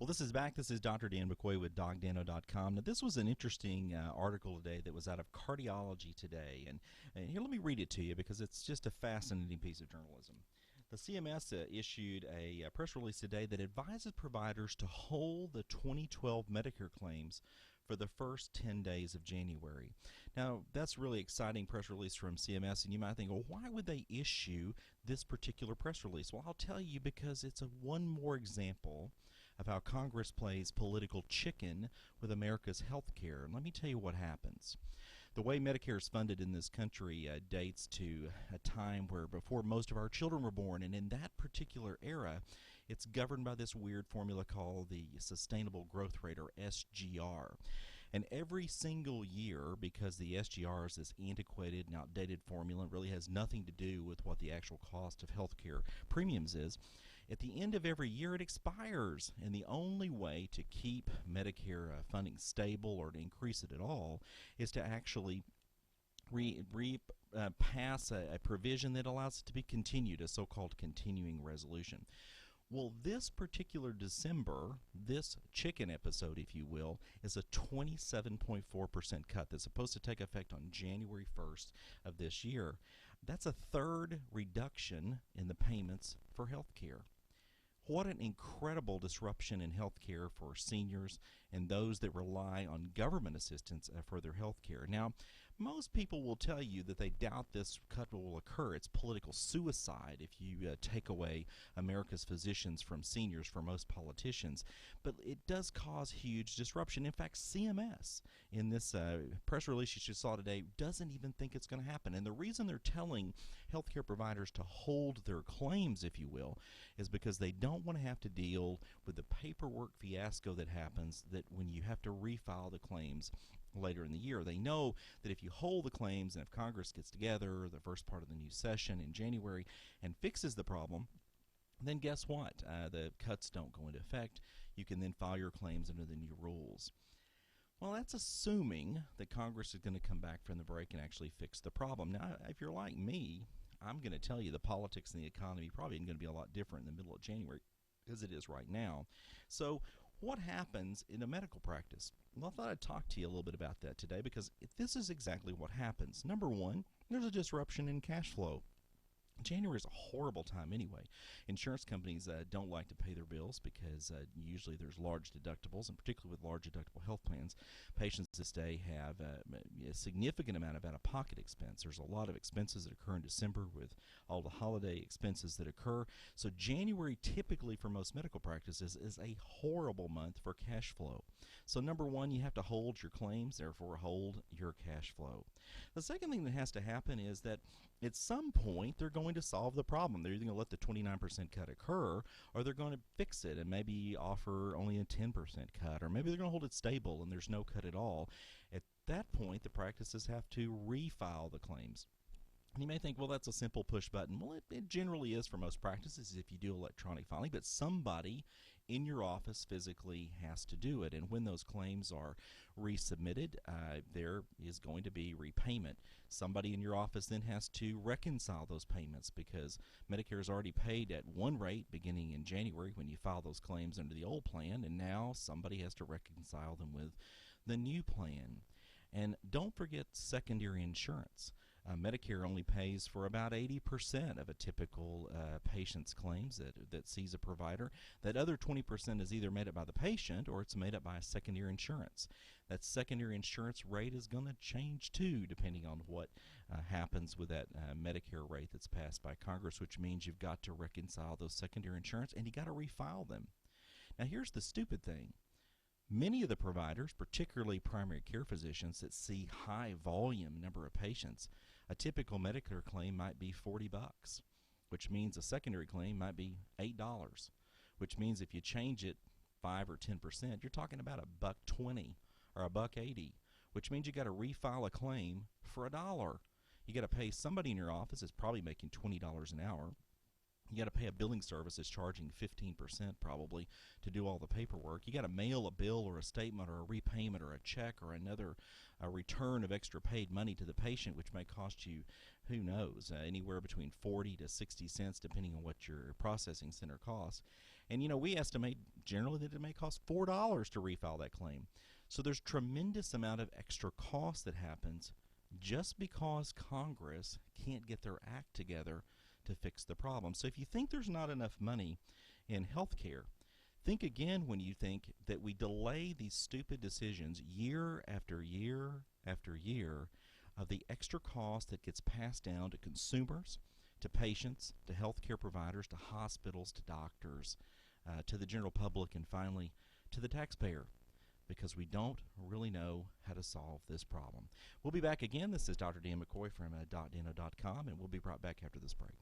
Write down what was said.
Well, this is back. This is Dr. Dan McCoy with DogDano.com. Now, this was an interesting article today that was out of Cardiology Today. And here, let me read it to you because it's just a fascinating piece of journalism. The CMS issued a press release today that advises providers to hold the 2012 Medicare claims for the first 10 days of January. Now, that's a really exciting press release from CMS, and you might think, well, why would they issue this particular press release? Well, I'll tell you, because it's one more example of how Congress plays political chicken with America's health care. And let me tell you what happens. The way Medicare is funded in this country dates to a time where before most of our children were born, and in that particular era, it's governed by this weird formula called the Sustainable Growth Rate, or SGR. And every single year, because the SGR is this antiquated and outdated formula and really has nothing to do with what the actual cost of health care premiums is, at the end of every year it expires. And the only way to keep Medicare funding stable or to increase it at all is to actually pass a provision that allows it to be continued, a so-called continuing resolution. Well, this particular December, this chicken episode, if you will, is a 27.4% cut that's supposed to take effect on January 1st of this year. That's a third reduction in the payments for health care. What an incredible disruption in health care for seniors and those that rely on government assistance for their health care. Now, most people will tell you that they doubt this cut will occur. It's political suicide if you take away America's physicians from seniors for most politicians. But it does cause huge disruption. In fact, CMS, in this press release you just saw today, doesn't even think it's going to happen. And the reason they're telling healthcare providers to hold their claims, if you will, is because they don't want to have to deal with the paperwork fiasco that happens that when you have to refile the claims later in the year. They know that if you hold the claims and if Congress gets together the first part of the new session in January and fixes the problem, then guess what? The cuts don't go into effect. You can then file your claims under the new rules. Well, that's assuming that Congress is going to come back from the break and actually fix the problem. Now, if you're like me, I'm going to tell you the politics and the economy probably isn't going to be a lot different in the middle of January as it is right now. So what happens in a medical practice? Well, I thought I'd talk to you a little bit about that today because this is exactly what happens. Number one, there's a disruption in cash flow. January is a horrible time anyway. Insurance companies don't like to pay their bills because usually there's large deductibles, and particularly with large deductible health plans, patients this day have a significant amount of out-of-pocket expense. There's a lot of expenses that occur in December with all the holiday expenses that occur. So January typically for most medical practices is a horrible month for cash flow. So number one, you have to hold your claims, therefore hold your cash flow. The second thing that has to happen is that at some point they're going to solve the problem. They're either going to let the 29% cut occur, or they're going to fix it and maybe offer only a 10% cut, or maybe they're going to hold it stable and there's no cut at all. At that point, the practices have to refile the claims. And you may think, well, that's a simple push button. Well, it generally is for most practices if you do electronic filing, but somebody in your office physically has to do it. And when those claims are resubmitted, there is going to be repayment. Somebody in your office then has to reconcile those payments because Medicare has already paid at one rate beginning in January when you file those claims under the old plan, and now somebody has to reconcile them with the new plan. And don't forget secondary insurance. Medicare only pays for about 80% of a typical patient's claims that sees a provider. That other 20% is either made up by the patient or it's made up by a secondary insurance. That secondary insurance rate is going to change too, depending on what happens with that Medicare rate that's passed by Congress, which means you've got to reconcile those secondary insurance and you got to refile them. Now here's the stupid thing. Many of the providers, particularly primary care physicians that see high volume number of patients, a typical Medicare claim might be $40, which means a secondary claim might be $8, which means if you change it 5 or 10%, you're talking about $1.20 or $1.80, which means you got to refile a claim for $1. You got to pay somebody in your office that's probably making $20 an hour. You got to pay a billing service that's charging 15% probably to do all the paperwork. You got to mail a bill or a statement or a repayment or a check or another return of extra paid money to the patient, which may cost you, who knows, anywhere between 40 to 60 cents depending on what your processing center costs. And, we estimate generally that it may cost $4 to refile that claim. So there's tremendous amount of extra cost that happens just because Congress can't get their act together to fix the problem. So if you think there's not enough money in health care, think again when you think that we delay these stupid decisions year after year after year of the extra cost that gets passed down to consumers, to patients, to health care providers, to hospitals, to doctors, to the general public, and finally to the taxpayer, because we don't really know how to solve this problem. We'll be back again. This is Dr. Dan McCoy from .dano.com, and we'll be right back after this break.